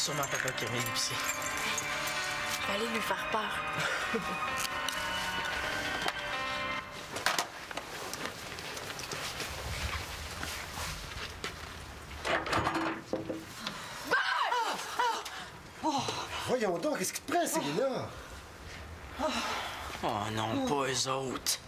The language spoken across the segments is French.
sûrement papa qui revient d'épicer. Je vais aller lui faire peur. Voyons donc, qu'est-ce qui te prend, Célina? Oh non, pas eux autres.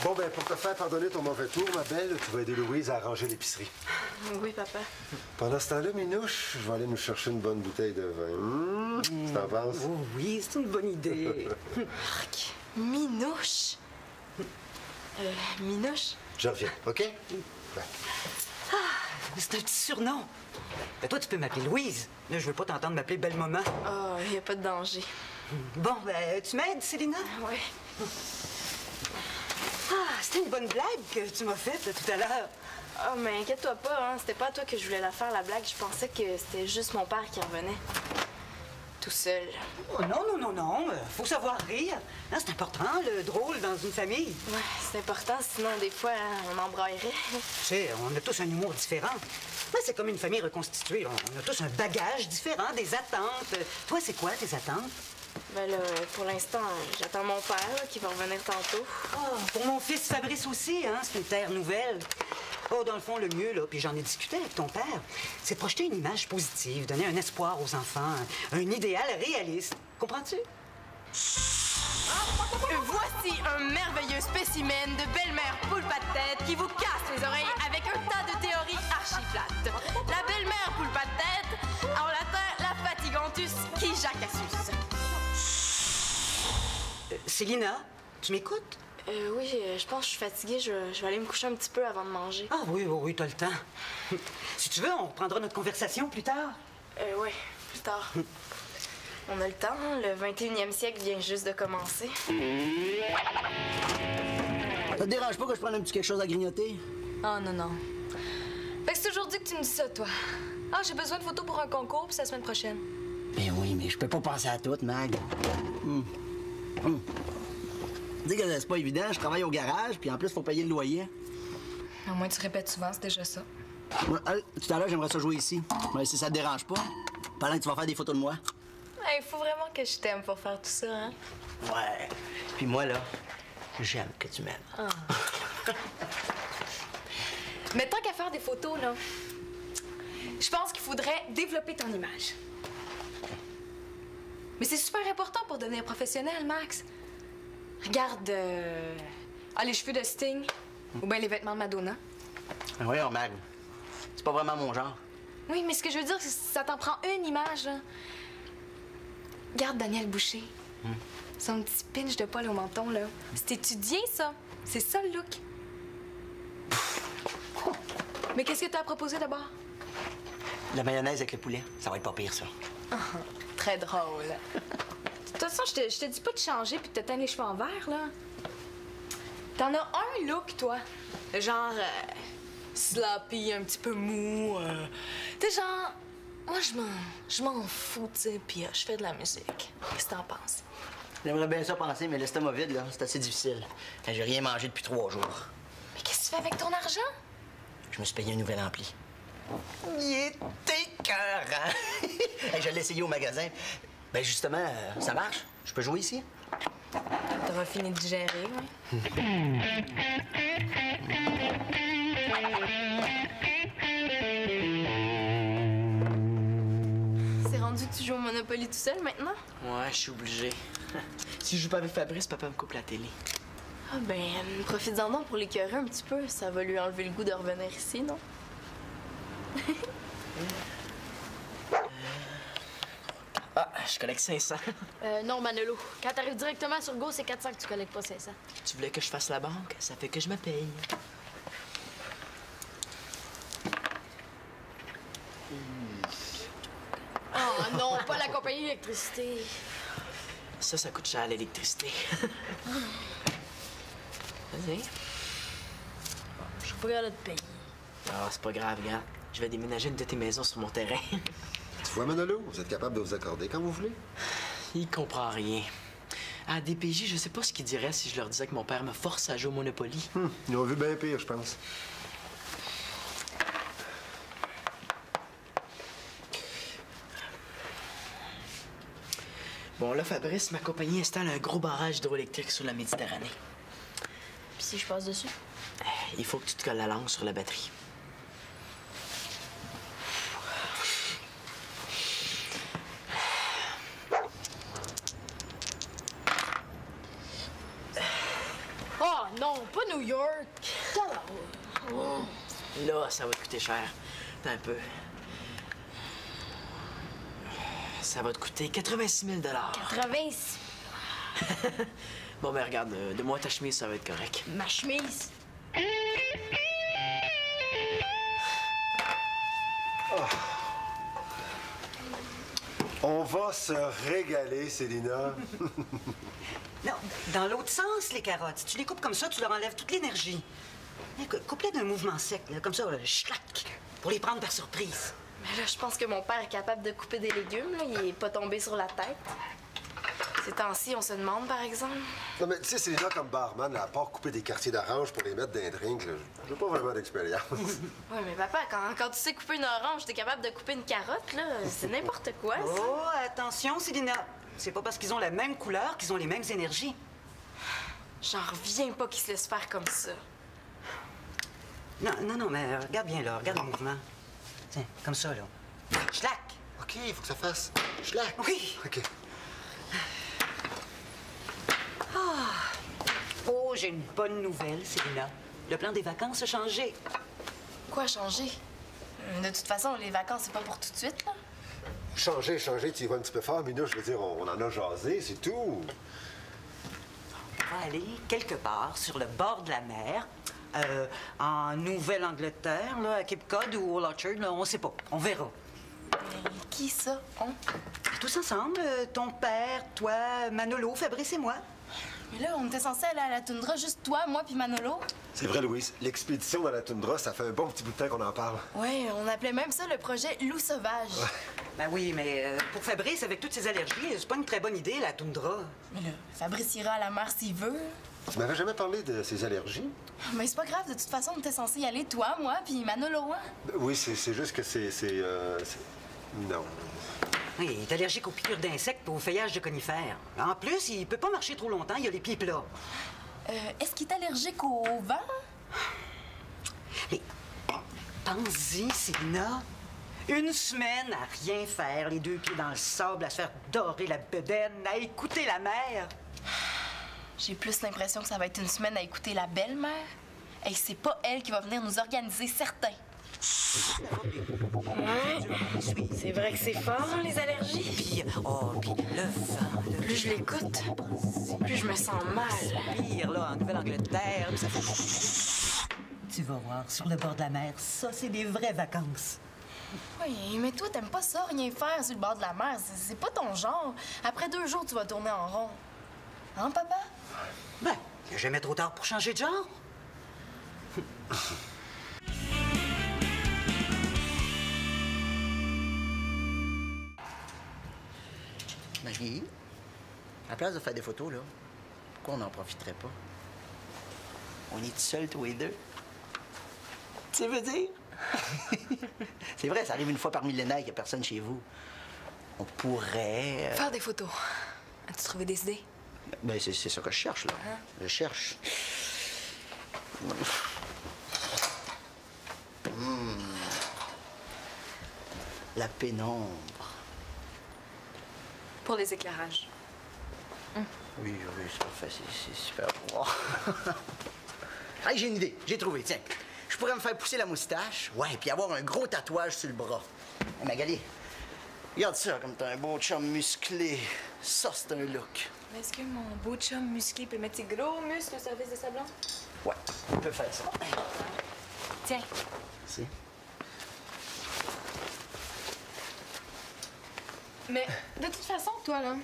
Bon, ben, pour te faire pardonner ton mauvais tour, ma belle, tu vas aider Louise à arranger l'épicerie. Oui, papa. Pendant ce temps-là, Minouche, je vais aller nous chercher une bonne bouteille de vin. Tu t'en penses? Oh oui, c'est une bonne idée. Marc, Minouche. Minouche? Je reviens, OK? Ouais. C'est un petit surnom. Ben, toi, tu peux m'appeler Louise. Là, je veux pas t'entendre m'appeler Belle Maman. Oh, il n'y a pas de danger. Bon, ben, tu m'aides, Célina? Oui. Ah, c'était une bonne blague que tu m'as faite tout à l'heure. Oh, mais inquiète-toi pas, hein. C'était pas à toi que je voulais la faire, la blague. Je pensais que c'était juste mon père qui revenait. Tout seul. Oh, non. Faut savoir rire. Hein, c'est important, le drôle dans une famille. Ouais, c'est important, sinon des fois, on embraillerait. Tu sais, on a tous un humour différent. Ouais, c'est comme une famille reconstituée. On a tous un bagage différent, des attentes. Toi, c'est quoi tes attentes? Ben là, pour l'instant, j'attends mon père là, qui va revenir tantôt. Oh, pour mon fils Fabrice aussi, hein, c'est une terre nouvelle. Oh, dans le fond, le mieux, là, puis j'en ai discuté avec ton père, c'est de projeter une image positive, donner un espoir aux enfants, un idéal réaliste. Comprends-tu? Voici un merveilleux spécimen de belle-mère poule pas de tête qui vous casse les oreilles avec un tas de théories archi-plates. La belle-mère poule pas de tête, en latin, la fatigantus qui jacassus. Célina, tu m'écoutes? Oui, je pense que je suis fatiguée. Je vais aller me coucher un petit peu avant de manger. Ah oui, t'as le temps. Si tu veux, on reprendra notre conversation plus tard. Oui, plus tard. On a le temps, hein? Le 21e siècle vient juste de commencer. Ça te dérange pas que je prenne un petit quelque chose à grignoter? Oh non. Fait que c'est aujourd'hui que tu me dis ça, toi. Ah, j'ai besoin de photos pour un concours, puis c'est la semaine prochaine. Ben oui, mais je peux pas penser à tout, Mag. Tu sais que c'est pas évident, je travaille au garage, puis en plus, faut payer le loyer. Au moins, tu répètes souvent, c'est déjà ça. Ouais, tout à l'heure, j'aimerais ça jouer ici. Mais si ça te dérange pas, pendant que tu vas faire des photos de moi. Il faut vraiment que je t'aime pour faire tout ça, hein? Ouais. Puis moi, là, j'aime que tu m'aimes. Ah. Mais tant qu'à faire des photos, là, je pense qu'il faudrait développer ton image. Mais c'est super important pour devenir professionnel, Max. Regarde, les cheveux de Sting ou bien les vêtements de Madonna. Ben voyons, Mag. C'est pas vraiment mon genre. Oui, mais ce que je veux dire, c'est que ça t'en prend une image, là. Regarde Daniel Boucher. Son petit pinch de poil au menton, là. C'est étudié, ça. C'est ça, le look. Mais qu'est-ce que t'as proposé d'abord? La mayonnaise avec le poulet, ça va être pas pire, ça. Très drôle. De toute façon, je te dis pas de changer puis de te teindre les cheveux en vert, là. T'en as un look, toi. Genre sloppy, un petit peu mou. T'es genre... Moi, je m'en fous, tu sais, puis je fais de la musique. Qu'est-ce que t'en penses? J'aimerais bien ça penser, mais l'estomac vide, là, c'est assez difficile. J'ai rien mangé depuis 3 jours. Mais qu'est-ce que tu fais avec ton argent? Je me suis payé un nouvel ampli. Il est écœurant! Hey, je l'ai essayé au magasin. Ben justement, ça marche. Je peux jouer ici? T'auras fini de digérer, oui. C'est rendu que tu joues au Monopoly tout seul maintenant? Ouais, je suis obligé. Si je joue pas avec Fabrice, papa me coupe la télé. Ah ben, profites-en donc pour l'écœurer un petit peu. Ça va lui enlever le goût de revenir ici, non? Ah, je collecte 500. Non, Manolo. Quand t'arrives directement sur Go, c'est 400 que tu collectes pas 500. Tu voulais que je fasse la banque? Ça fait que je me paye. Oh non, pas la compagnie d'électricité. Ça coûte cher, l'électricité. Vas-y. Je suis pas capable de te payer. Ah, c'est pas grave, gars. Je vais déménager une de tes maisons sur mon terrain. Tu vois, Manolo, vous êtes capable de vous accorder quand vous voulez. Il comprend rien. À DPJ, je sais pas ce qu'il dirait si je leur disais que mon père me force à jouer au Monopoly. Ils ont vu bien pire, je pense. Bon, là, Fabrice, ma compagnie installe un gros barrage hydroélectrique sur la Méditerranée. Puis si je passe dessus? Il faut que tu te colles la langue sur la batterie. Oh non, pas New York. Là, ça va te coûter cher. Attends un peu. Ça va te coûter 86 000 86. Bon, ben regarde, de moi ta chemise, ça va être correct. Ma chemise. On va se régaler, Célina. Non, dans l'autre sens, les carottes. Si tu les coupes comme ça, tu leur enlèves toute l'énergie. Coupe-les d'un mouvement sec, là, comme ça, schlac, pour les prendre par surprise. Mais là, je pense que mon père est capable de couper des légumes. Là. Il est pas tombé sur la tête. Ces temps-ci, on se demande, par exemple. Non, mais tu sais, Célina, comme barman, là, à part couper des quartiers d'orange pour les mettre dans un drink, là, j'ai pas vraiment d'expérience. Ouais, mais papa, quand tu sais couper une orange, t'es capable de couper une carotte, là. C'est n'importe quoi, ça. Oh, attention, Célina. C'est pas parce qu'ils ont la même couleur qu'ils ont les mêmes énergies. J'en reviens pas qu'ils se laissent faire comme ça. Non, mais regarde bien là, regarde le mouvement. Tiens, comme ça, là. Schlac! OK, il faut que ça fasse schlac. Oui. OK. Oh, j'ai une bonne nouvelle, Célina. Le plan des vacances a changé. Quoi changer? De toute façon, les vacances, c'est pas pour tout de suite, là. Changer, tu y vas un petit peu fort, Minou. Je veux dire, on en a jasé, c'est tout. On va aller quelque part sur le bord de la mer, en Nouvelle-Angleterre, là, à Cape Cod ou au Orchard, là, on sait pas. On verra. Qui ça? On? Tous ensemble, ton père, toi, Manolo, Fabrice et moi. Mais là, on était censés aller à la toundra, juste toi, moi puis Manolo. C'est vrai, Louise. L'expédition dans la toundra, ça fait un bon petit bout de temps qu'on en parle. Ouais, on appelait même ça le projet Loup sauvage. Ben oui, mais pour Fabrice, avec toutes ses allergies, c'est pas une très bonne idée, la toundra. Mais là, Fabrice ira à la mer s'il veut. Tu m'avais jamais parlé de ses allergies? Mais c'est pas grave, de toute façon, on était censés y aller, toi, moi puis Manolo, hein? Oui, c'est juste que c'est... Non. Oui, il est allergique aux piqûres d'insectes et au feuillage de conifères. En plus, il peut pas marcher trop longtemps, il a les pieds plats. Est-ce qu'il est allergique au vent? Mais pense-y, Célina. Une semaine à rien faire, les deux pieds dans le sable, à se faire dorer la bedaine, à écouter la mer. J'ai plus l'impression que ça va être une semaine à écouter la belle-mère. Et c'est pas elle qui va venir nous organiser, certain. C'est vrai que c'est fort, hein, les allergies. Puis, le vent. Plus je l'écoute, plus je me sens mal. Pire, là, en Nouvelle-Angleterre, ça fait... Tu vas voir, sur le bord de la mer, ça, c'est des vraies vacances. Oui, mais toi, t'aimes pas ça, rien faire sur le bord de la mer. C'est pas ton genre. Après 2 jours, tu vas tourner en rond. Hein, papa? Ben, il a jamais trop tard pour changer de genre. Marie, à la place de faire des photos, là, pourquoi on n'en profiterait pas? On est tout seuls, tous les deux. Tu veux dire? C'est vrai, ça arrive une fois par millénaire qu'il n'y a personne chez vous. On pourrait... Faire des photos. As-tu trouvé des idées? Ben, c'est ça que je cherche, là. Hein? Je cherche. La pénombre. Pour les éclairages. Oui, c'est parfait, c'est super bon. Hey, j'ai une idée, j'ai trouvé, tiens. Je pourrais me faire pousser la moustache, ouais, puis avoir un gros tatouage sur le bras. Hey, Magali, Regarde ça, comme t'as un beau chum musclé. Ça, c'est un look. Mais est-ce que mon beau chum musclé peut mettre ses gros muscles au service de sa blonde? Ouais, on peut faire ça. Tiens. Si. Mais de toute façon, toi, là,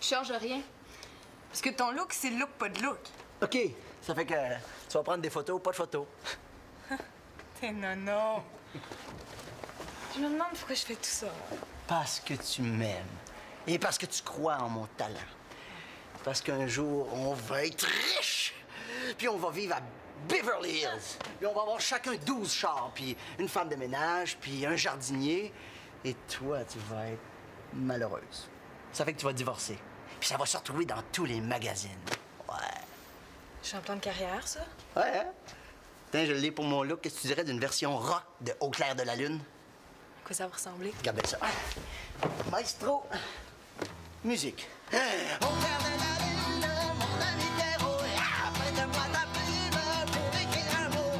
je change rien. Parce que ton look, c'est le look, pas de look. OK, ça fait que tu vas prendre des photos, pas de photos. T'es nono. Je me demande pourquoi je fais tout ça. Parce que tu m'aimes. Et parce que tu crois en mon talent. Parce qu'un jour, on va être riche. Puis on va vivre à Beverly Hills. Puis on va avoir chacun 12 chars, puis une femme de ménage, puis un jardinier. Et toi, tu vas être malheureuse. Ça fait que tu vas divorcer. Puis ça va se retrouver dans tous les magazines. Ouais. Je suis en plan de carrière, ça? Ouais, hein? Tiens, je l'ai pour mon look. Qu'est-ce que tu dirais d'une version rock de Au clair de la lune? À quoi ça va ressembler? Regarde bien ça. Maestro. Musique. Au clair de la lune, mon ami Pierrot, prête-moi ta plume pour écrire un mot.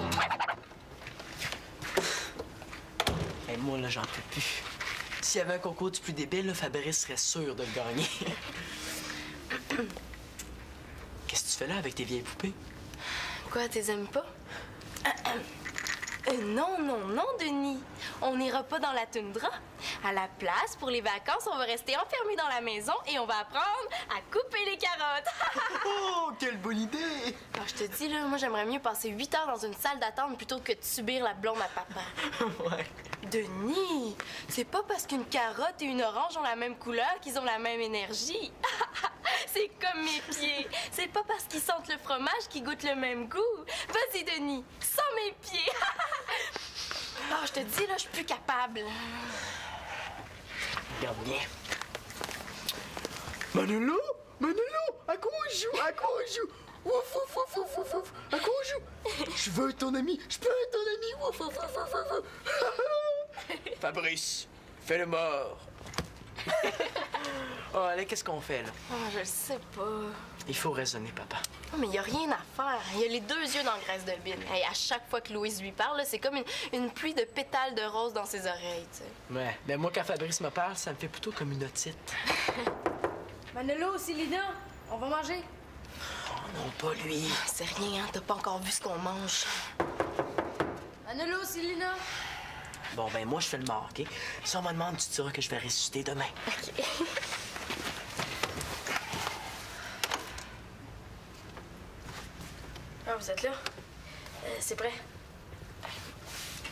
Hey, moi, là, j'en peux plus. S'il y avait un concours du plus débile, là, Fabrice serait sûr de le gagner. Qu'est-ce que tu fais là avec tes vieilles poupées? Quoi, t'es aimes pas? Non, non, non, Denis. On n'ira pas dans la toundra. À la place, pour les vacances, on va rester enfermés dans la maison et on va apprendre à couper les carottes. Oh, quelle bonne idée! Alors, je te dis, là, moi, j'aimerais mieux passer 8 heures dans une salle d'attente plutôt que de subir la blonde à papa. Ouais. Denis, c'est pas parce qu'une carotte et une orange ont la même couleur qu'ils ont la même énergie. C'est comme mes pieds. C'est pas parce qu'ils sentent le fromage qu'ils goûtent le même goût. Vas-y, Denis, sens mes pieds. Oh, je te dis, là, je suis plus capable. Regarde bien. Manolo! Manolo! À quoi on joue? À quoi on joue? Ouf, ouf, ouf, ouf, ouf, ouf. À quoi on joue? Je veux être ton ami. Je peux être ton ami. Ouf, ouf, ouf, ouf, ouf. Fabrice, fais le mort. Oh, allez, qu'est-ce qu'on fait, là? Oh, je sais pas. Il faut raisonner, papa. Oh, mais il y a rien à faire. Il y a les deux yeux dans Graisse de Bine. Hey, à chaque fois que Louise lui parle, là, c'est comme une pluie de pétales de rose dans ses oreilles, tu sais. Ouais, ben moi, quand Fabrice me parle, ça me fait plutôt comme une otite. Manolo, Célina, on va manger. Oh non, pas lui. C'est rien, hein? T'as pas encore vu ce qu'on mange. Manolo, Célina. Bon, ben moi, je fais le mort, OK? Si on me demande, tu diras que je vais ressusciter demain. OK. Ah, vous êtes là? C'est prêt?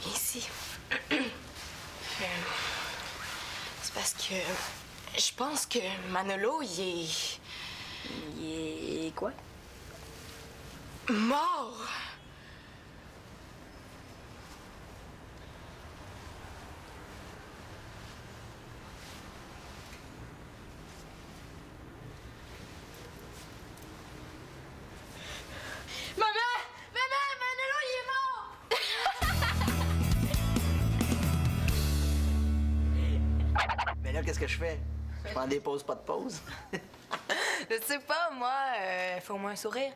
Viens ici. C'est parce que... Je pense que Manolo, il est quoi? Mort! Maman! Maman! Manolo, il est mort! Mais là, qu'est-ce que je fais? Je prends des pauses, pas de pause. Je sais pas, moi, faut au moins un sourire.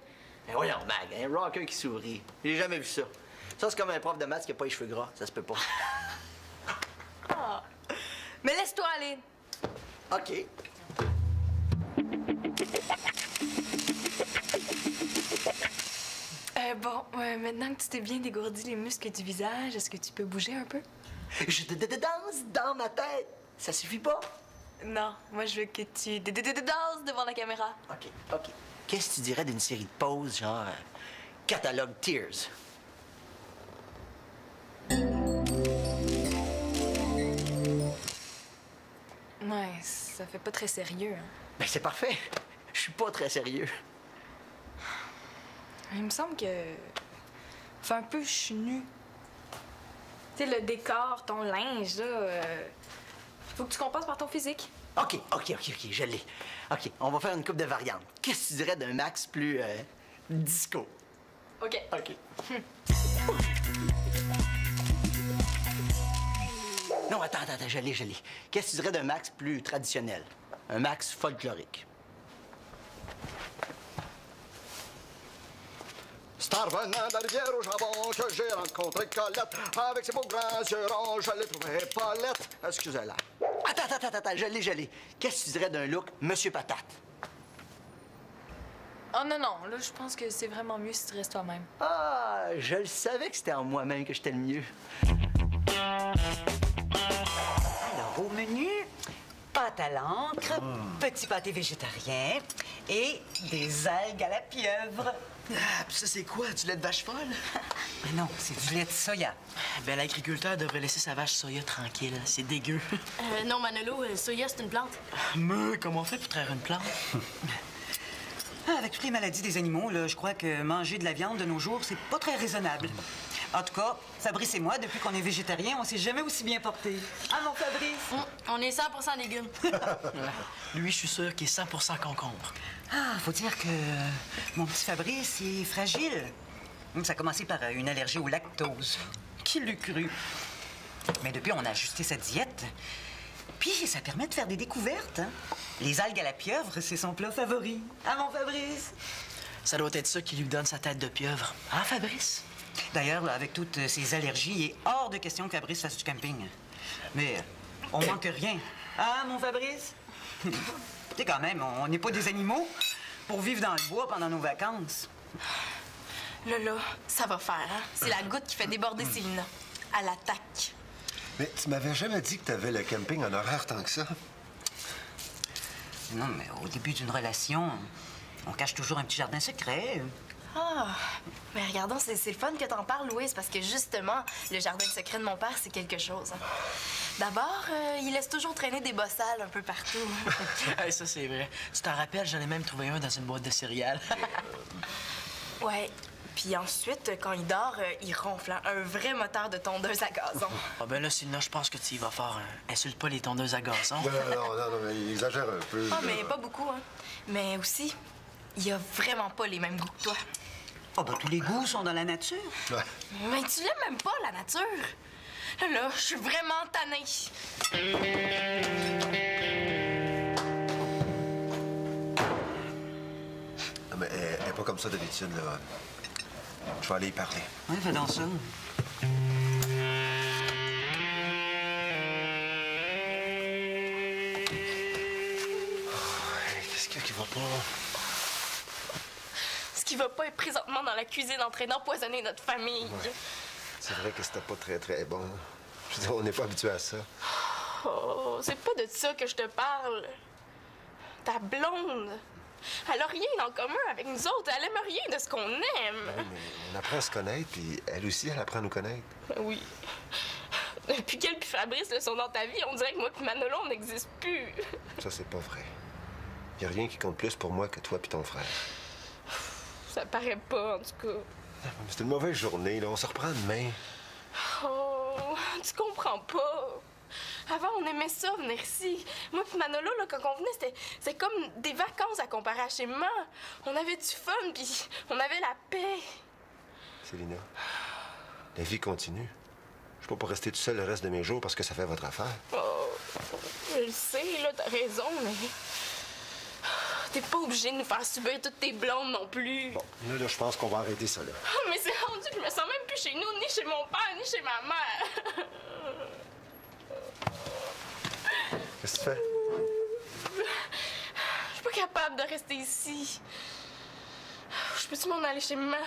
Mais voyons, Mag, un rocker qui sourit. J'ai jamais vu ça. Ça, c'est comme un prof de maths qui a pas les cheveux gras. Ça se peut pas. Mais laisse-toi aller. OK. Bon, maintenant que tu t'es bien dégourdi les muscles du visage, est-ce que tu peux bouger un peu? Je danse dans ma tête. Ça suffit pas? Non, moi je veux que tu danses devant la caméra. OK, OK. Qu'est-ce que tu dirais d'une série de pauses, genre catalogue Tears? Ouais, ça fait pas très sérieux, hein. Ben, c'est parfait. Je suis pas très sérieux. Il me semble que... Fait un peu chenu. Tu sais, le décor, ton linge, là... Faut que tu compasses par ton physique. OK, je l'ai. OK, on va faire une coupe de variantes. Qu'est-ce que tu dirais d'un Max plus disco? OK. OK. Non, attends, je l'ai. Qu'est-ce que tu dirais d'un Max plus traditionnel? Un Max folklorique. C'est en revenant de la rivière au jambon que j'ai rencontré Colette. Avec ses beaux grands yeux ronds, je l'ai trouvée Paulette. Excusez-la. Attends, je l'ai. Qu'est-ce que tu dirais d'un look Monsieur Patate? Oh non, là, je pense que c'est vraiment mieux si tu restes toi-même. Ah, je le savais que c'était en moi-même que j'étais le mieux. Alors, au menu, pâte à l'encre, petit pâté végétarien et des algues à la pieuvre. Ah, puis ça, c'est quoi? Du lait de vache folle? Mais non, c'est du lait de soya. Ben, l'agriculteur devrait laisser sa vache soya tranquille. C'est dégueu. Non, Manolo, soya, c'est une plante. Mais comment on fait pour traire une plante? Avec toutes les maladies des animaux, là, je crois que manger de la viande de nos jours, c'est pas très raisonnable. En tout cas, Fabrice et moi, depuis qu'on est végétarien, on s'est jamais aussi bien portés. Ah, mon Fabrice? On est 100% légumes. Lui, je suis sûr qu'il est 100% concombre. Ah, faut dire que mon petit Fabrice, il est fragile. Ça a commencé par une allergie au lactose. Qui l'eût cru? Mais depuis, on a ajusté sa diète. Puis, ça permet de faire des découvertes. Hein? Les algues à la pieuvre, c'est son plat favori. Ah, mon Fabrice? Ça doit être ça qui lui donne sa tête de pieuvre. Hein, Fabrice? D'ailleurs, là, avec toutes ses allergies, il est hors de question que Fabrice fasse du camping. Mais on manque rien. Ah, mon Fabrice? Tu sais, quand même, on n'est pas des animaux pour vivre dans le bois pendant nos vacances. Là, ça va faire, hein? C'est la goutte qui fait déborder Célina. À l'attaque. Mais tu m'avais jamais dit que t'avais le camping en horaire tant que ça. Non, mais au début d'une relation, on cache toujours un petit jardin secret. Ah, mais regardons, c'est le fun que t'en parles, Louise, parce que justement, le jardin secret de mon père, c'est quelque chose. Hein. D'abord, il laisse toujours traîner des bossales un peu partout. Hey, ça, c'est vrai. Tu t'en rappelles, j'en ai même trouvé un dans une boîte de céréales. Ouais. Puis ensuite, quand il dort, il ronfle. Hein, un vrai moteur de tondeuse à gazon. Ah ben là, Célina, je pense que tu y vas fort. Insulte pas les tondeuses à gazon. Non, mais il exagère un peu. Ah, mais pas beaucoup, hein. Mais aussi, il a vraiment pas les mêmes goûts que toi. Oh, ben, tous les goûts sont dans la nature. Ouais. Mais tu l'aimes même pas, la nature. Là, je suis vraiment tannée. Non, mais elle est pas comme ça d'habitude, là. Je vais aller y parler. Oui, fais donc ça. Qu'est-ce qu'il y a qui va pas? Ce qui va pas être présentement dans la cuisine en train d'empoisonner notre famille. Ouais. C'est vrai que c'était pas très bon. Je veux dire, on n'est pas habitué à ça. Oh, c'est pas de ça que je te parle. Ta blonde. Elle a rien en commun avec nous autres. Elle aime rien de ce qu'on aime. Oui, mais on apprend à se connaître, puis elle aussi, elle apprend à nous connaître. Ben oui. Depuis qu'elle puis Fabrice le sont dans ta vie, on dirait que moi puis Manolo, on n'existe plus. Ça, c'est pas vrai. Y a rien qui compte plus pour moi que toi puis ton frère. Ça paraît pas, en tout cas. C'était une mauvaise journée, là. On se reprend demain. Oh, tu comprends pas. Avant, on aimait ça, venir ici. Moi puis Manolo, là, quand on venait, c'était comme des vacances à comparer à chez maman. On avait du fun, puis on avait la paix. Célina, la vie continue. Je peux pas rester tout seul le reste de mes jours parce que ça fait votre affaire. Oh, je le sais, là, t'as raison, mais... T'es pas obligé de nous faire subir toutes tes blondes non plus. Bon, là, je pense qu'on va arrêter ça, là. Oh, mais c'est rendu que je me sens même plus chez nous, ni chez mon père, ni chez ma mère. Qu'est-ce que tu fais? Je suis pas capable de rester ici. Je peux-tu m'en aller chez maman?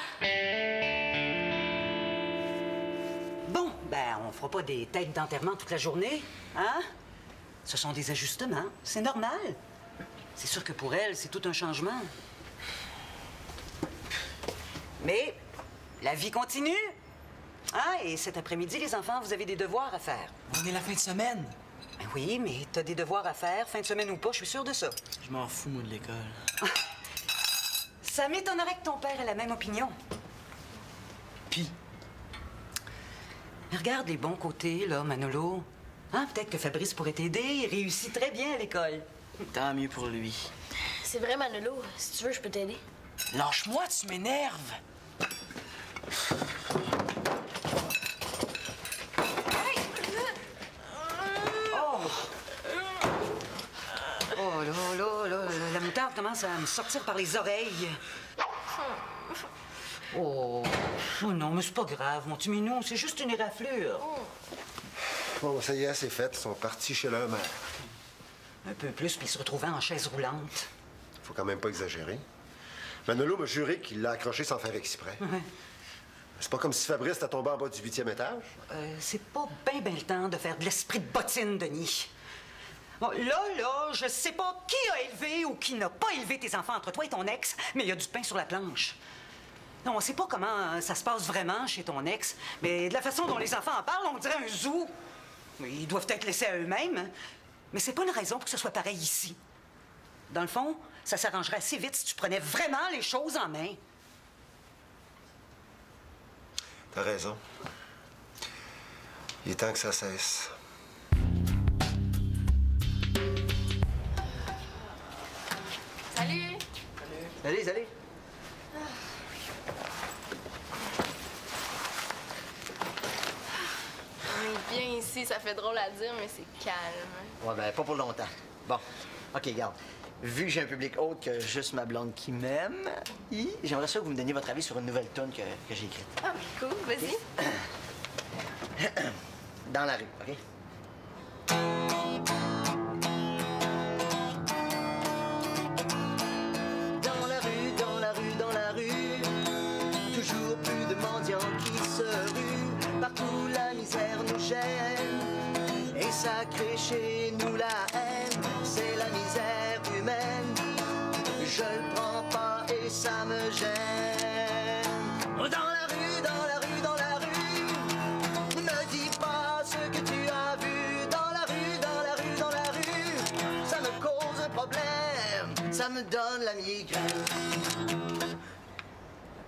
Bon, ben, on fera pas des têtes d'enterrement toute la journée, hein? Ce sont des ajustements, c'est normal. C'est sûr que pour elle, c'est tout un changement. Mais la vie continue. Ah, et cet après-midi, les enfants, vous avez des devoirs à faire. On est la fin de semaine. Ben oui, mais t'as des devoirs à faire, fin de semaine ou pas, je suis sûre de ça. Je m'en fous, moi, de l'école. Ça m'étonnerait que ton père ait la même opinion. Puis, Mais regarde les bons côtés, là, Manolo. Hein, peut-être que Fabrice pourrait t'aider, il réussit très bien à l'école. tant mieux pour lui. C'est vrai, Manolo. Si tu veux, je peux t'aider. Lâche-moi, tu m'énerves. Oh là, la moutarde commence à me sortir par les oreilles. Oh non, mais c'est pas grave, mon petit minou, c'est juste une éraflure. Bon, ça y est, c'est fait. Ils sont partis chez leur mère. Un peu plus, puis il se retrouvait en chaise roulante. Faut quand même pas exagérer. Manolo m'a juré qu'il l'a accroché sans faire exprès. Ouais. C'est pas comme si Fabrice était tombé en bas du 8e étage. C'est pas bien le temps de faire de l'esprit de bottine, Denis. Bon, là, je sais pas qui a élevé ou qui n'a pas élevé tes enfants entre toi et ton ex, mais il y a du pain sur la planche. Non, on sait pas comment ça se passe vraiment chez ton ex, mais de la façon dont les enfants en parlent, on dirait un zoo. Ils doivent être laissés à eux-mêmes, mais c'est pas une raison pour que ce soit pareil ici. Dans le fond, ça s'arrangerait assez vite si tu prenais vraiment les choses en main. T'as raison. Il est temps que ça cesse. Salut! Salut. On est bien ici, ça fait drôle à dire, mais c'est calme. Ouais, ben, pas pour longtemps. Bon, OK, regarde. Vu que j'ai un public autre que juste ma blonde qui m'aime, j'aimerais ça que vous me donniez votre avis sur une nouvelle tune que j'ai écrite. Ah, cool, vas-y. Dans la rue, OK? Dans la rue, toujours plus de mendiants qui se ruent. Partout la misère nous gêne, et ça crée chez nous la haine. C'est la misère humaine, je le prends pas et ça me gêne. Dans la rue, ne me dis pas ce que tu as vu. Dans la rue, ça me cause un problème, ça me donne la migraine.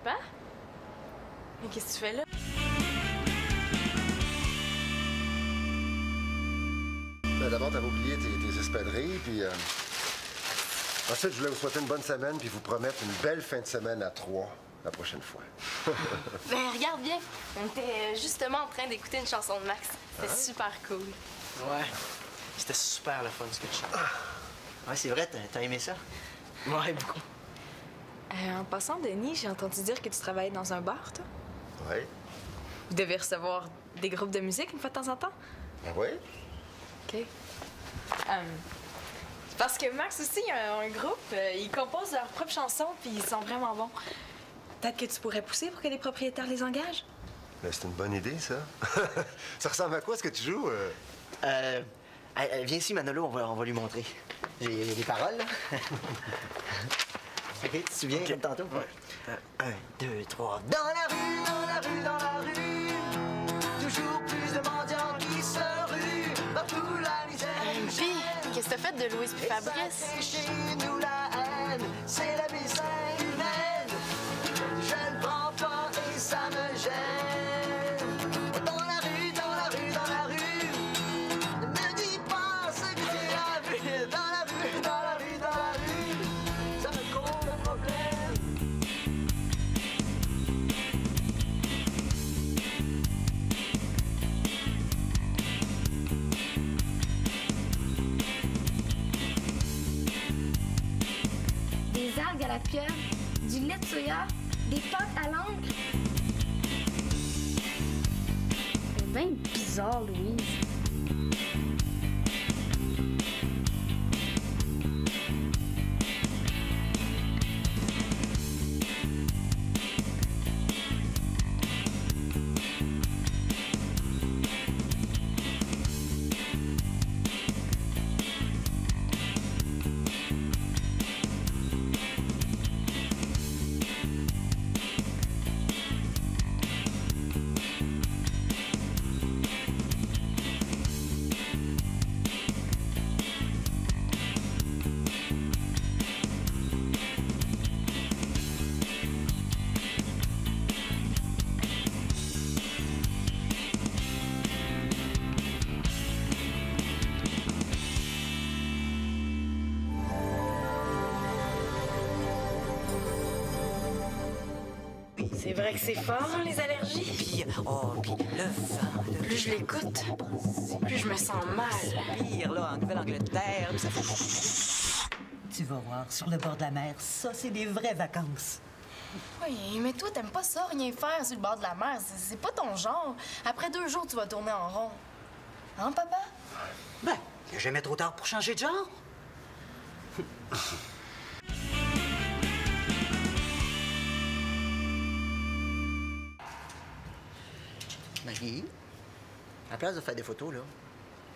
Papa? Mais qu'est-ce que tu fais là? Ben, d'abord, t'avais oublié tes espadrilles, puis... Ensuite, je voulais vous souhaiter une bonne semaine, puis vous promettre une belle fin de semaine à 3 la prochaine fois. Ben, regarde bien. On était justement en train d'écouter une chanson de Max. C'était super cool. Ouais, c'était super le fun, ce que tu fais. Ouais, c'est vrai, t'as aimé ça? Ouais, beaucoup. En passant, Denis, j'ai entendu dire que tu travaillais dans un bar, toi. Oui? Vous devez recevoir des groupes de musique une fois de temps en temps? Ben oui. OK. Parce que Max aussi a un groupe, ils composent leurs propres chansons, puis ils sont vraiment bons. Peut-être que tu pourrais pousser pour que les propriétaires les engagent? Ben, c'est une bonne idée, ça. Ça ressemble à quoi, ce que tu joues? Viens ici, Manolo, on va lui montrer. J'ai des paroles, là. OK, tu te souviens, comme tantôt? Ouais. 1, 2, 3. Dans la rue, toujours plus de mendiants qui se ruent. Partout la misère. Puis, qu'est-ce que t'as fait de Louise puis Fabrice? C'est chez nous la haine, c'est la misère humaine. Je ne prends pas et ça me gêne. Dans la rue, ne me dis pas ce que tu as vu. Dans la rue, ça me cause un problème. Des algues à la pieuvre, du lait de soya, des pâtes à l'encre. C'est bien bizarre, Louise. C'est vrai que c'est fort, hein, les allergies. Puis le vent. Plus je l'écoute, plus je me sens mal. Pire, là, en Nouvelle-Angleterre, ça fait... Tu vas voir, sur le bord de la mer, ça, c'est des vraies vacances. Oui, mais toi, t'aimes pas ça, rien faire sur le bord de la mer. C'est pas ton genre. Après 2 jours, tu vas tourner en rond. Hein, papa? Ben, il n'est jamais trop tard pour changer de genre. Marie, à la place de faire des photos, là,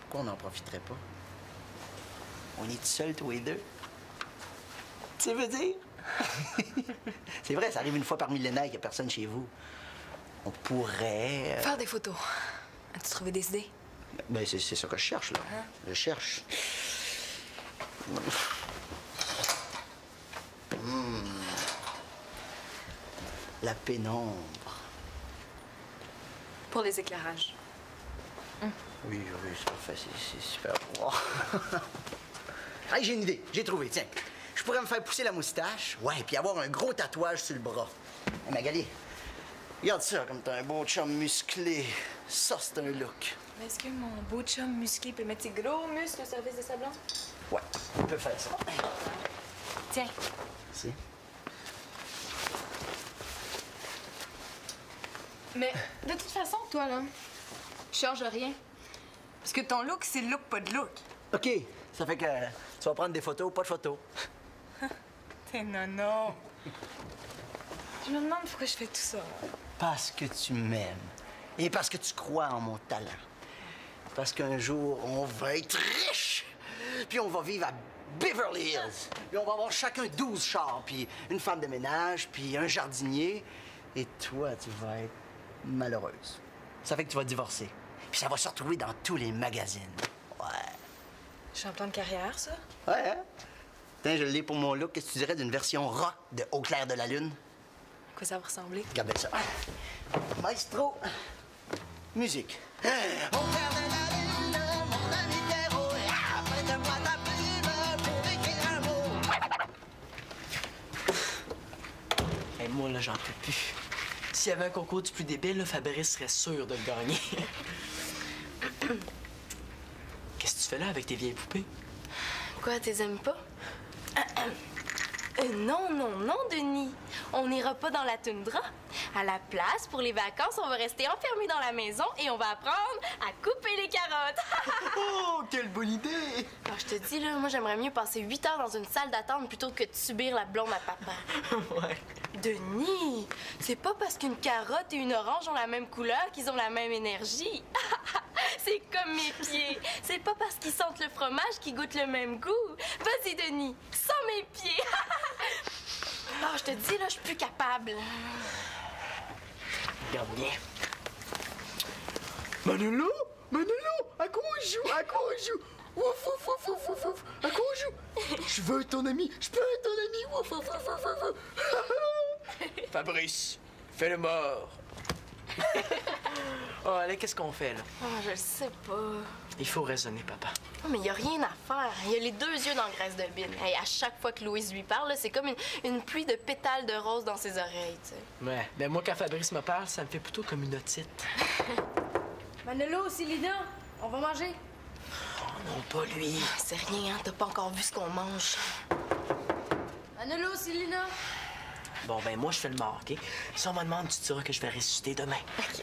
pourquoi on n'en profiterait pas? On est seuls, tous les deux. Tu veux dire? C'est vrai, ça arrive une fois par millénaire qu'il n'y a personne chez vous. On pourrait... Faire des photos. As-tu trouvé des idées? Ben, c'est ça que je cherche, là. Hein? Je cherche. La pénombre. Pour les éclairages. Oui, c'est parfait, c'est super. Wow. Hey, j'ai une idée, j'ai trouvé, tiens. Je pourrais me faire pousser la moustache, ouais, puis avoir un gros tatouage sur le bras. Hey, Magali, regarde ça, comme t'as un beau chum musclé. Ça, c'est un look. Mais est-ce que mon beau chum musclé peut mettre ses gros muscles au service de sa blonde? Ouais, on peut faire ça. Tiens. C'est. Mais de toute façon, toi, là, je change rien. Parce que ton look, c'est look, pas de look. OK, ça fait que tu vas prendre des photos, pas de photos. T'es nono. Je me demande pourquoi je fais tout ça. Parce que tu m'aimes. Et parce que tu crois en mon talent. Parce qu'un jour, on va être riche. Puis on va vivre à Beverly Hills. Puis on va avoir chacun 12 chars, puis une femme de ménage, puis un jardinier. Et toi, tu vas être malheureuse. Ça fait que tu vas divorcer. Puis ça va se retrouver dans tous les magazines. Ouais. Je suis en plan de carrière, ça? Ouais, hein? Tiens, je l'ai pour mon look. Qu'est-ce que tu dirais d'une version rock de Au clair de la lune? À quoi ça va ressembler? Regarde bien ça. Maestro. Musique. Au clair de la lune, mon ami Pierrot, prête-moi ta plume pour écrire un mot. Hey, moi, là, j'en peux plus. S'il y avait un concours du plus débile, là, Fabrice serait sûr de le gagner. Qu'est-ce que tu fais là avec tes vieilles poupées? Quoi, t'es aimes pas? Non, Denis. On n'ira pas dans la toundra. À la place, pour les vacances, on va rester enfermés dans la maison et on va apprendre à couper les carottes. Oh, quelle bonne idée! Alors, je te dis, là, moi, j'aimerais mieux passer 8 heures dans une salle d'attente plutôt que de subir la blonde à papa. Ouais. Denis, c'est pas parce qu'une carotte et une orange ont la même couleur qu'ils ont la même énergie. C'est comme mes pieds. C'est pas parce qu'ils sentent le fromage qu'ils goûtent le même goût. Vas-y, Denis, sens mes pieds. Oh, je te dis, là, je suis plus capable. Regarde bien. Manolo, à quoi on joue? Ouf, ouf, ouf, ouf, ouf, ouf. À quoi on joue? Je veux être ton ami, je peux être ton ami. Ouf, ouf, ouf, ouf, ouf. Fabrice, fais le mort. Oh, allez, qu'est-ce qu'on fait, là? Oh, je sais pas. Il faut raisonner, papa. Oh, mais il y a rien à faire. Il y a les 2 yeux dans graisse de bine. Hey, à chaque fois que Louise lui parle, là, c'est comme une pluie de pétales de rose dans ses oreilles, tu sais. Ouais, ben moi, quand Fabrice me parle, ça me fait plutôt comme une otite. Manolo, Célina, on va manger. Oh non, pas lui. C'est rien, hein? T'as pas encore vu ce qu'on mange. Manolo, Célina. Bon, ben moi, je fais le mort, OK? Si on me demande, tu te diras que je vais ressusciter demain. OK.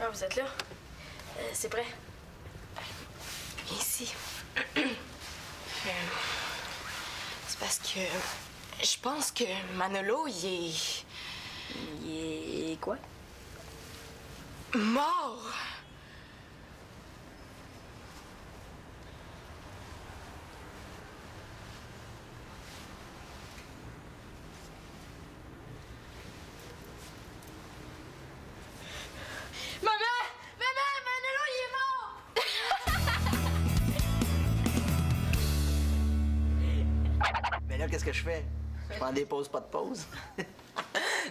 Ah, vous êtes là? C'est prêt? Viens ici. C'est parce que... Je pense que Manolo, il est... quoi? Mort! Mais là, qu'est-ce que je fais? Je prends des pauses, pas de pause.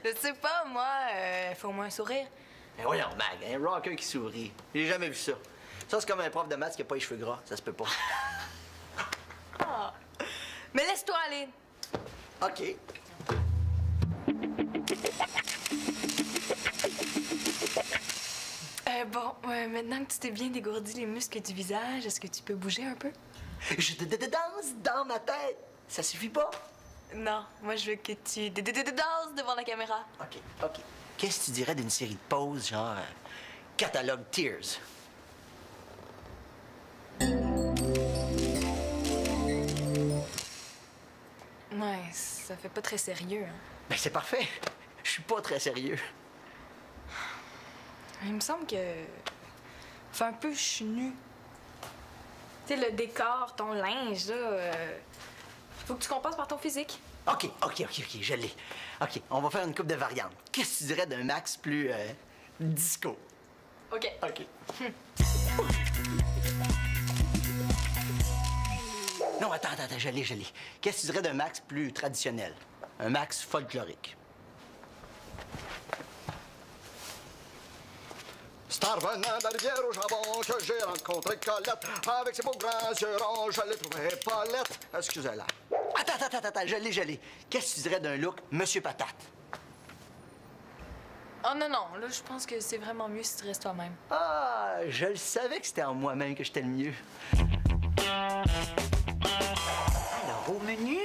Je sais pas, moi, faut au moins un sourire. Mais voyons, Mag, un rocker qui sourit. J'ai jamais vu ça. Ça, c'est comme un prof de maths qui a pas les cheveux gras. Ça se peut pas. Ah. Mais laisse-toi aller. OK. Bon, maintenant que tu t'es bien dégourdi les muscles du visage, est-ce que tu peux bouger un peu? Je danse dans ma tête. Ça suffit pas? Non, moi, je veux que tu danses devant la caméra. OK. Qu'est-ce que tu dirais d'une série de poses, genre catalogue Tears? Ouais, ça fait pas très sérieux. Hein. Ben, c'est parfait. Je suis pas très sérieux. Il me semble que... Fait un peu, je suis nue. Tu sais, le décor, ton linge, là... Faut que tu compenses par ton physique. OK, je l'ai. OK, on va faire une coupe de variantes. Qu'est-ce que tu dirais d'un max plus disco? OK. Non, attends, je l'ai. Qu'est-ce que tu dirais d'un max plus traditionnel? Un max folklorique. C'est en revenant d'Arivière au jambon que j'ai rencontré Colette. Avec ses beaux grands yeux ronds, je l'ai trouvée Paulette. Excusez-la. Attends, je l'ai. Qu'est-ce que tu dirais d'un look Monsieur Patate? Oh non, là, je pense que c'est vraiment mieux si tu restes toi-même. Ah, je le savais que c'était en moi-même que j'étais le mieux. Alors, au menu,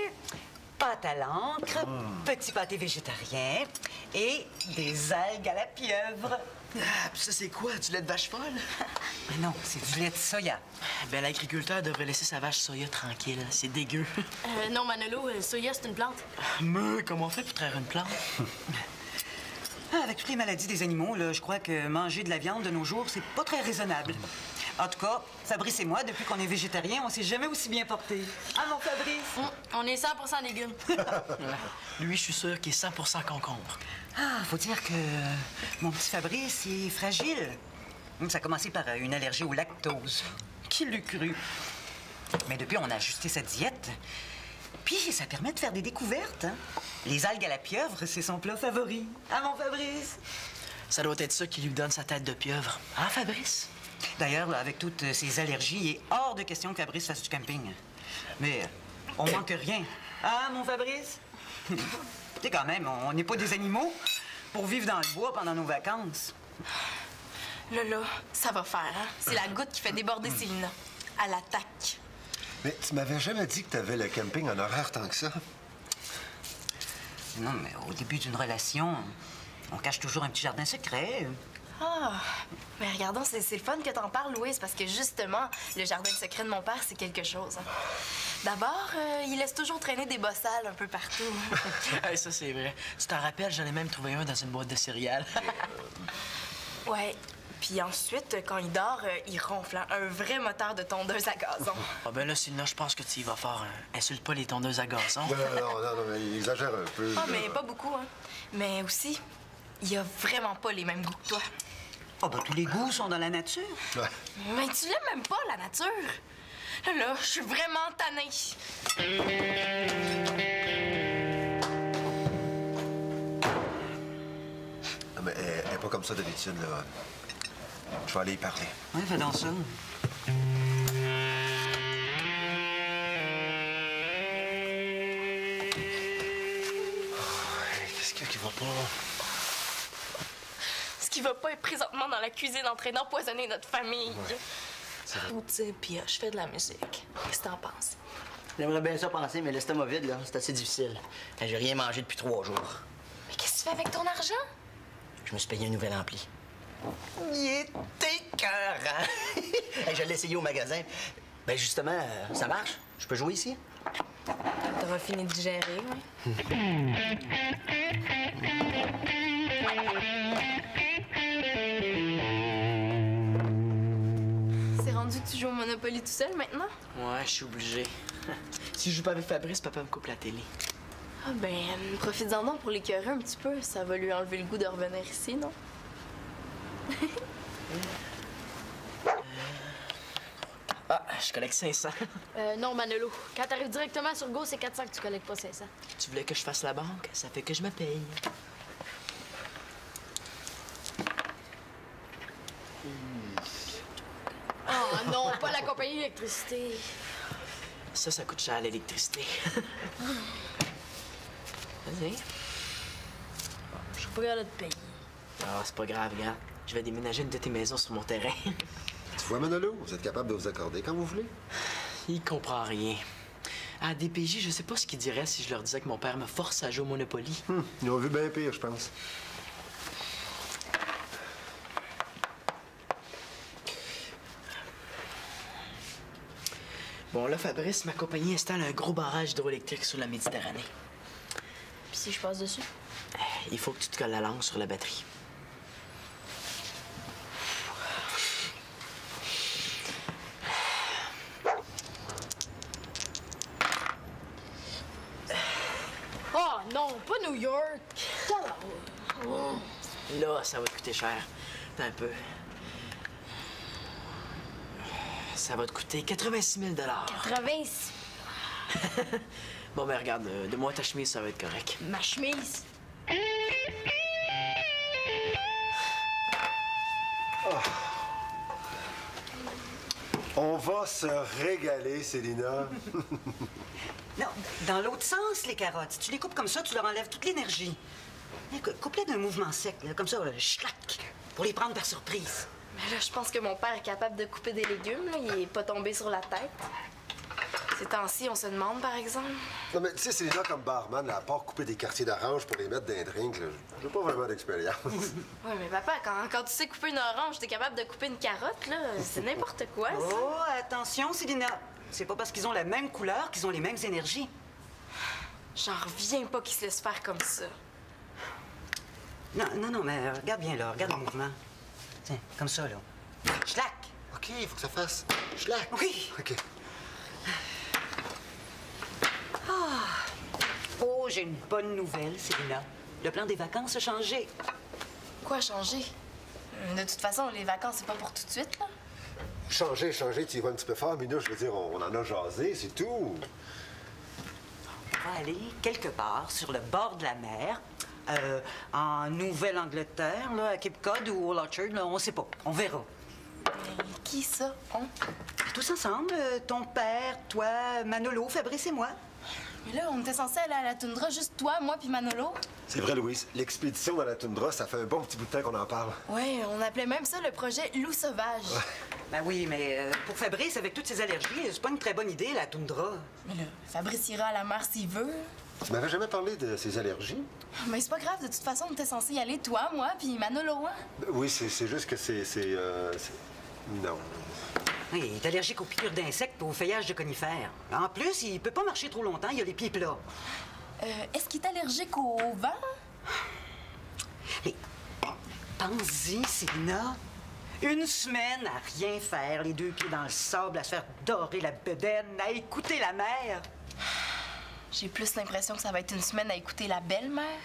pâte à l'encre, petit pâté végétarien et des algues à la pieuvre. Ah, puis ça, c'est quoi? Du lait de vache folle? Mais non, c'est du lait de soya. Ben, l'agriculteur devrait laisser sa vache soya tranquille. C'est dégueu. Non, Manolo, soya, c'est une plante. Mais comment on fait pour traire une plante? Avec toutes les maladies des animaux, là, je crois que manger de la viande de nos jours, c'est pas très raisonnable. En tout cas, Fabrice et moi, depuis qu'on est végétarien, on s'est jamais aussi bien portés. Ah, mon Fabrice? On est 100% légumes. Lui, je suis sûr qu'il est 100% concombre. Ah, faut dire que mon petit Fabrice, il est fragile. Ça a commencé par une allergie au lactose. Qui l'eût cru? Mais depuis, on a ajusté sa diète. Puis, ça permet de faire des découvertes. Hein? Les algues à la pieuvre, c'est son plat favori. Ah, mon Fabrice? Ça doit être ça qui lui donne sa tête de pieuvre. Hein, Fabrice? D'ailleurs, là, avec toutes ses allergies, il est hors de question que Fabrice fasse du camping. Mais on manque rien. Ah, mon Fabrice? Tu sais, quand même, on n'est pas des animaux pour vivre dans le bois pendant nos vacances. Là, ça va faire, hein? C'est la goutte qui fait déborder Célina. À l'attaque. Mais tu m'avais jamais dit que t'avais le camping en horaire tant que ça. Non, mais au début d'une relation, on cache toujours un petit jardin secret. Ah, mais regardons, c'est le fun que t'en parles, Louise, parce que justement, le jardin secret de mon père, c'est quelque chose. Hein. D'abord, il laisse toujours traîner des bossales un peu partout. Hey, ça, c'est vrai. Tu t'en rappelles, j'en ai même trouvé un dans une boîte de céréales. Ouais. Puis ensuite, quand il dort, il ronfle, hein, un vrai moteur de tondeuse à gazon. Ah ben là, Célina, je pense que tu y vas fort. Insulte pas les tondeuses à gazon. Non, mais il exagère un peu. Ah, mais pas beaucoup, hein. Mais aussi, il a vraiment pas les mêmes goûts que toi. Oh, ben, tous les goûts sont dans la nature. Ouais. Mais tu l'aimes même pas, la nature. Là, je suis vraiment tannée. Non, mais elle est pas comme ça d'habitude, là. Je vais aller y parler. Oui, fais donc ça. Qu'est-ce qu'il y a qui va pas? Ce qui va pas être présentement dans la cuisine en train d'empoisonner notre famille. Ou tu sais, puis je fais de la musique. Qu'est-ce que t'en penses? J'aimerais bien ça penser, mais l'estomac vide, là, c'est assez difficile. J'ai rien mangé depuis 3 jours. Mais qu'est-ce que tu fais avec ton argent? Je me suis payé un nouvel ampli. Il est écœurant! Hey, je l'ai essayé au magasin. Ben justement, ça marche? Je peux jouer ici? T'auras fini de gérer, oui. C'est rendu que tu joues au Monopoly tout seul maintenant? Ouais, je suis obligé. Si je joue pas avec Fabrice, papa me coupe la télé. Ah ben, profites-en donc pour l'écœurer un petit peu. Ça va lui enlever le goût de revenir ici, non? Ah, je collecte 500. Non, Manolo. Quand t'arrives directement sur Go, c'est 400 que tu collectes pas 500. Tu voulais que je fasse la banque? Ça fait que je me paye. Oh non, pas la compagnie d'électricité. Ça coûte cher, l'électricité. Vas-y. Je suis pas capable de te payer. Ah, c'est pas grave, regarde. Je vais déménager une de tes maisons sur mon terrain. Tu vois, Manolo, vous êtes capable de vous accorder quand vous voulez. Il comprend rien. À DPJ, je sais pas ce qu'ils diraient si je leur disais que mon père me force à jouer au Monopoly. Ils ont vu bien pire, je pense. Bon, là, Fabrice, ma compagnie installe un gros barrage hydroélectrique sur la Méditerranée. Puis si je passe dessus? Il faut que tu te colles la langue sur la batterie. Oh non, pas New York! Là, ça va te coûter cher. Attends un peu. Ça va te coûter 86 000 86. Bon, ben regarde, de moi ta chemise, ça va être correct. Ma chemise. On va se régaler, Célina. Non, dans l'autre sens, les carottes. Si tu les coupes comme ça, tu leur enlèves toute l'énergie. Coupe-les d'un mouvement sec, là, comme ça, schlac, pour les prendre par surprise. Mais là, je pense que mon père est capable de couper des légumes. Là. Il est pas tombé sur la tête. Ces temps-ci, on se demande, par exemple. Non, mais tu sais, Célina, comme barman, là, à part couper des quartiers d'orange pour les mettre dans un drink, là, j'ai pas vraiment d'expérience. Ouais, mais papa, quand tu sais couper une orange, t'es capable de couper une carotte, là. C'est n'importe quoi, ça. Oh, attention, Célina. C'est pas parce qu'ils ont la même couleur qu'ils ont les mêmes énergies. J'en reviens pas qu'ils se laissent faire comme ça. Non, mais regarde bien là, regarde le mouvement. Tiens, comme ça, là. Schlac! OK, il faut que ça fasse schlac. Oui! OK. Oh, j'ai une bonne nouvelle, Célina. Le plan des vacances a changé. Quoi changer? De toute façon, les vacances, c'est pas pour tout de suite, là. Changer, tu y vas un petit peu fort, Minou, je veux dire, on en a jasé, c'est tout. On va aller quelque part sur le bord de la mer, en Nouvelle-Angleterre, là, à Cape Cod ou au Orchard, là, on sait pas. On verra. Qui ça, on? Tous ensemble, ton père, toi, Manolo, Fabrice et moi. Mais là, on était censés aller à la toundra, juste toi, moi puis Manolo. C'est vrai, Louise. L'expédition dans la toundra, ça fait un bon petit bout de temps qu'on en parle. Ouais, on appelait même ça le projet Loup sauvage. Ben oui, mais pour Fabrice, avec toutes ses allergies, c'est pas une très bonne idée, la toundra. Mais là, Fabrice ira à la mer s'il veut. Tu m'avais jamais parlé de ses allergies? Mais c'est pas grave, de toute façon, on était censés y aller, toi, moi puis Manolo, hein? Oui, c'est juste que c'est... Non. Oui, il est allergique aux piqûres d'insectes et au feuillage de conifères. En plus, il peut pas marcher trop longtemps, il a les pieds plats. Est-ce qu'il est allergique au vent? Mais pense-y, Célina. Une semaine à rien faire, les deux pieds dans le sable, à se faire dorer la bedaine, à écouter la mer. J'ai plus l'impression que ça va être une semaine à écouter la belle-mère.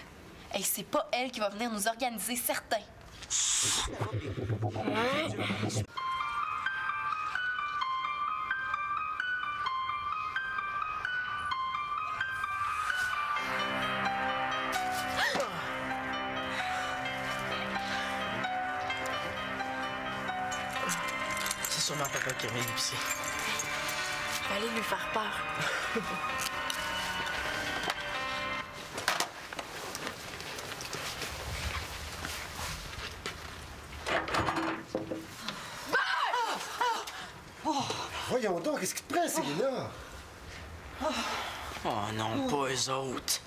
Et c'est pas elle qui va venir nous organiser, certain. C'est sûrement papa qui revient d'épicer. Je vais aller lui faire peur. Voyons donc, qu'est-ce qui te prend, Célina? Oh non, pas eux autres.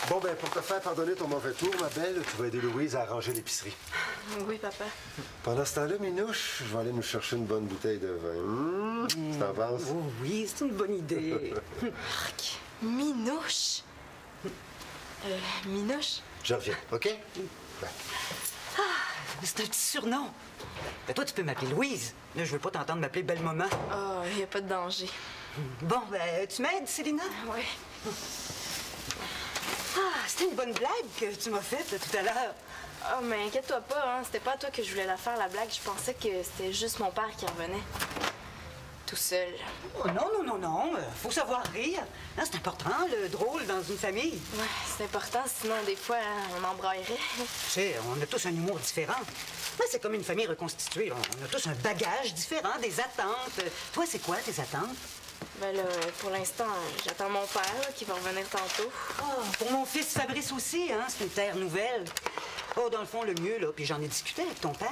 Bon, ben, pour te faire pardonner ton mauvais tour, ma belle, tu vas aider Louise à arranger l'épicerie. Oui, papa. Pendant ce temps-là, Minouche, je vais aller nous chercher une bonne bouteille de vin. Tu t'en penses? Oh oui, c'est une bonne idée. Arc. Minouche. Minouche? Je reviens, OK? Ben. C'est un petit surnom. Ben toi, tu peux m'appeler Louise. Là, je veux pas t'entendre m'appeler Belle Maman. Oh, il n'y a pas de danger. Bon, ben, tu m'aides, Célina? Ouais. Ah, c'était une bonne blague que tu m'as faite là, tout à l'heure. Oh, mais inquiète-toi pas, hein. C'était pas à toi que je voulais la faire, la blague. Je pensais que c'était juste mon père qui revenait. Tout seul. Oh, non. Faut savoir rire. Hein, c'est important, le drôle dans une famille. Ouais, c'est important, sinon des fois, on embraillerait. Tu sais, on a tous un humour différent. Ouais, c'est comme une famille reconstituée. On a tous un bagage différent, des attentes. Toi, c'est quoi tes attentes? Ben là, pour l'instant, j'attends mon père là, qui va revenir tantôt. Oh, pour mon fils Fabrice aussi, hein, c'est une terre nouvelle. Oh, dans le fond, le mieux, là, puis j'en ai discuté avec ton père,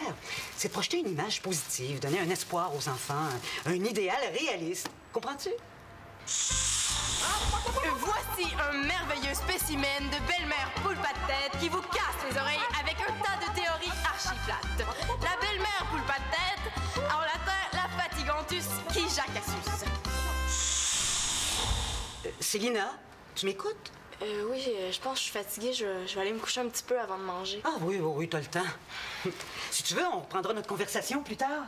c'est de projeter une image positive, donner un espoir aux enfants, un idéal réaliste. Comprends-tu? Voici un merveilleux spécimen de belle-mère poule pas de tête qui vous casse les oreilles avec un tas de théories archi-plates. La belle-mère poule pas de tête, en latin, la fatigantus qui jacassus. Célina, tu m'écoutes? Oui, je pense que je suis fatiguée. Je vais aller me coucher un petit peu avant de manger. Ah oui, t'as le temps. Si tu veux, on reprendra notre conversation plus tard.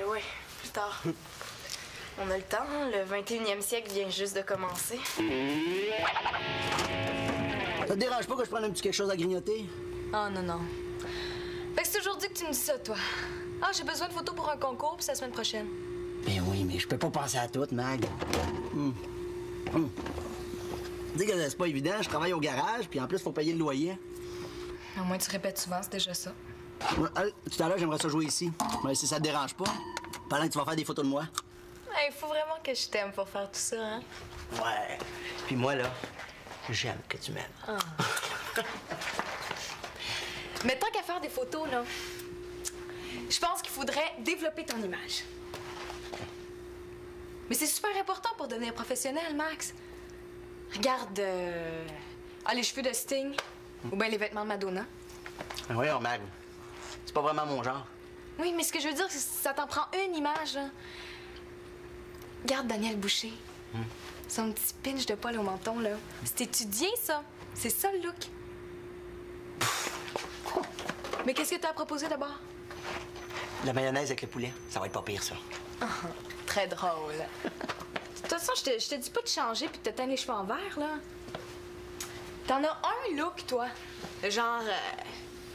Oui, plus tard. On a le temps, hein? Le 21e siècle vient juste de commencer. Ça te dérange pas que je prenne un petit quelque chose à grignoter? Oh non. Fait que c'est aujourd'hui que tu me dis ça, toi. Ah, j'ai besoin de photos pour un concours, puis c'est la semaine prochaine. Ben oui, mais je peux pas penser à tout, Mag. Tu sais que c'est pas évident, je travaille au garage, puis en plus, faut payer le loyer. Au moins, tu répètes souvent, c'est déjà ça. Tout à l'heure, j'aimerais ça jouer ici. Mais si ça te dérange pas, pendant que tu vas faire des photos de moi. Il faut vraiment que je t'aime pour faire tout ça, hein? Ouais. Puis moi, là, j'aime que tu m'aimes. Ah. Mais tant qu'à faire des photos, là, je pense qu'il faudrait développer ton image. Mais c'est super important pour devenir professionnel, Max. Regarde, les cheveux de Sting ou bien les vêtements de Madonna. Ben voyons, Mag. C'est pas vraiment mon genre. Oui, mais ce que je veux dire, c'est que ça t'en prend une image, là. Regarde Daniel Boucher. Son petit pinch de poil au menton, là. C'est étudié, ça. C'est ça, le look. Mais qu'est-ce que t'as proposé d'abord? La mayonnaise avec le poulet. Ça va être pas pire, ça. Très drôle. De toute façon, je te dis pas de changer puis de te teindre les cheveux en vert, là. T'en as un look, toi. Genre,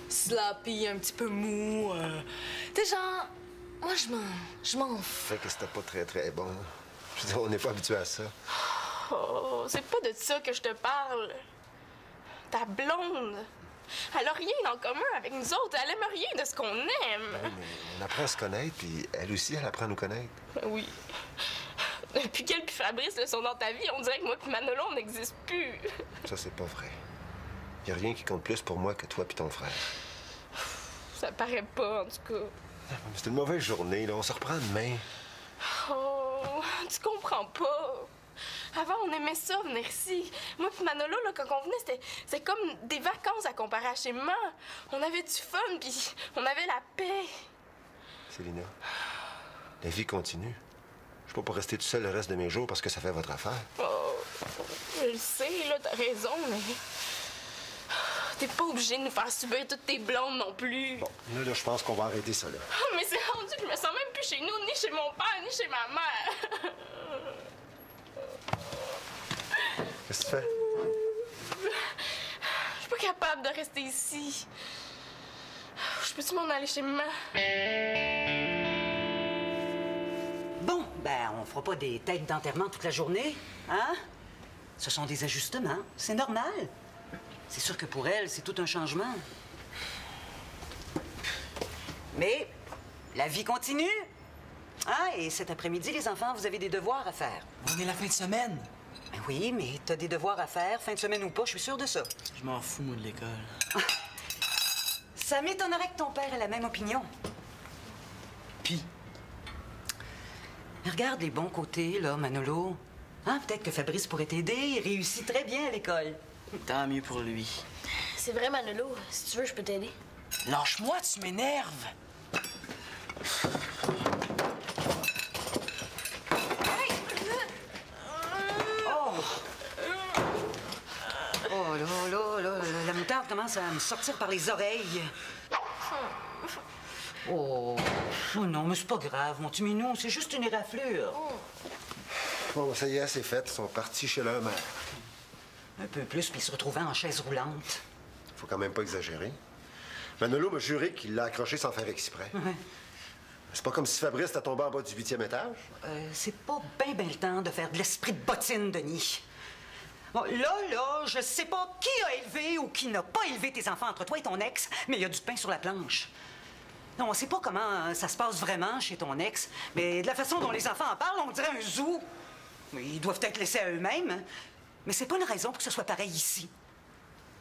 sloppy, un petit peu mou. T'es genre... Moi, je m'en fous. Fait que c'était pas très bon. Je veux dire, on n'est pas habitué à ça. Oh, c'est pas de ça que je te parle. Ta blonde, elle a rien en commun avec nous autres. Elle aime rien de ce qu'on aime. Ben, mais on apprend à se connaître, puis elle aussi, elle apprend à nous connaître. Ben oui. Depuis qu'elle puis Fabrice le sont dans ta vie, on dirait que moi puis Manolo, on n'existe plus. Ça, c'est pas vrai. Y a rien qui compte plus pour moi que toi puis ton frère. Ça paraît pas, en tout cas. C'était une mauvaise journée, là. On se reprend demain. Oh, tu comprends pas. Avant, on aimait ça, venir ici. Moi puis Manolo, là, quand on venait, c'était comme des vacances à comparer à chez maman. On avait du fun, puis on avait la paix. Célina, la vie continue. Je peux pas rester tout seul le reste de mes jours parce que ça fait votre affaire. Oh, je le sais, là, t'as raison, mais... T'es pas obligé de nous faire subir toutes tes blondes non plus. Bon, là, je pense qu'on va arrêter ça, là. Oh, mais c'est rendu que je me sens même plus chez nous, ni chez mon père, ni chez ma mère. Qu'est-ce que tu fais? Je suis pas capable de rester ici. Je peux-tu m'en aller chez maman? Bon, ben, on fera pas des têtes d'enterrement toute la journée, hein? Ce sont des ajustements, c'est normal. C'est sûr que pour elle, c'est tout un changement. Mais la vie continue. Ah, et cet après-midi, les enfants, vous avez des devoirs à faire. On est la fin de semaine. Ben oui, mais t'as des devoirs à faire, fin de semaine ou pas, je suis sûre de ça. Je m'en fous, moi, de l'école. Ça m'étonnerait que ton père ait la même opinion. Puis? Regarde les bons côtés, là, Manolo. Hein, peut-être que Fabrice pourrait t'aider, il réussit très bien à l'école. Tant mieux pour lui. C'est vrai, Manolo. Si tu veux, je peux t'aider. Lâche-moi, tu m'énerves. Oh là, la moutarde commence à me sortir par les oreilles. Oh non, mais c'est pas grave, mon petit minou, c'est juste une éraflure. Bon, ça y est, c'est fait. Ils sont partis chez leur mère. Un peu plus, puis il se retrouvait en chaise roulante. Faut quand même pas exagérer. Manolo m'a juré qu'il l'a accroché sans faire exprès. Ouais. C'est pas comme si Fabrice était tombé en bas du 8e étage. C'est pas bien le temps de faire de l'esprit de bottine, Denis. Bon, là, je sais pas qui a élevé ou qui n'a pas élevé tes enfants entre toi et ton ex, mais il y a du pain sur la planche. Non, on sait pas comment ça se passe vraiment chez ton ex, mais de la façon dont les enfants en parlent, on dirait un zoo. Ils doivent être laissés à eux-mêmes, hein. Mais c'est pas une raison pour que ce soit pareil ici.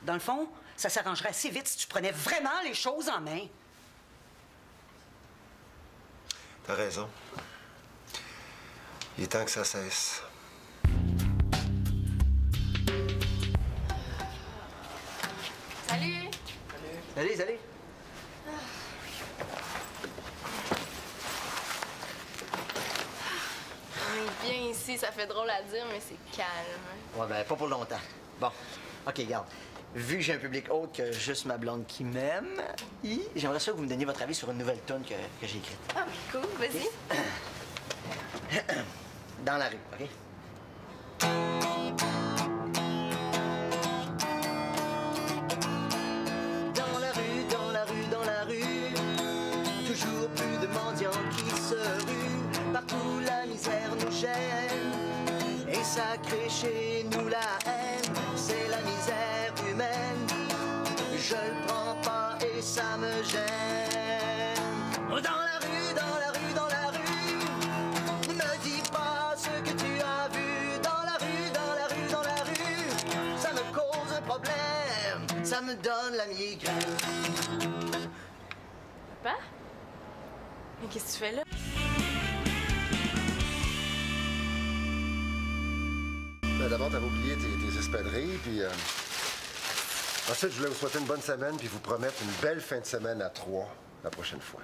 Dans le fond, ça s'arrangerait assez vite si tu prenais vraiment les choses en main. T'as raison. Il est temps que ça cesse. Salut! Salut. On est bien ici, ça fait drôle à dire, mais c'est calme. Ouais, ben, pas pour longtemps. Bon, OK, regarde. Vu que j'ai un public autre que juste ma blonde qui m'aime, j'aimerais ça que vous me donniez votre avis sur une nouvelle tune que j'ai écrite. Ah, cool, vas-y. Dans la rue, OK? Dans la rue, toujours plus de mendiants qui se ruent. Partout la misère nous gêne, et ça crée chez nous la haine. C'est la misère humaine, je le prends pas et ça me gêne. Dans la rue, me dis pas ce que tu as vu. Dans la rue, ça me cause un problème, ça me donne la migraine. Papa? Mais qu'est-ce que tu fais là? Ben, d'abord, t'avais oublié tes espadrilles, puis... Ensuite, je voulais vous souhaiter une bonne semaine, puis vous promettre une belle fin de semaine à 3 la prochaine fois.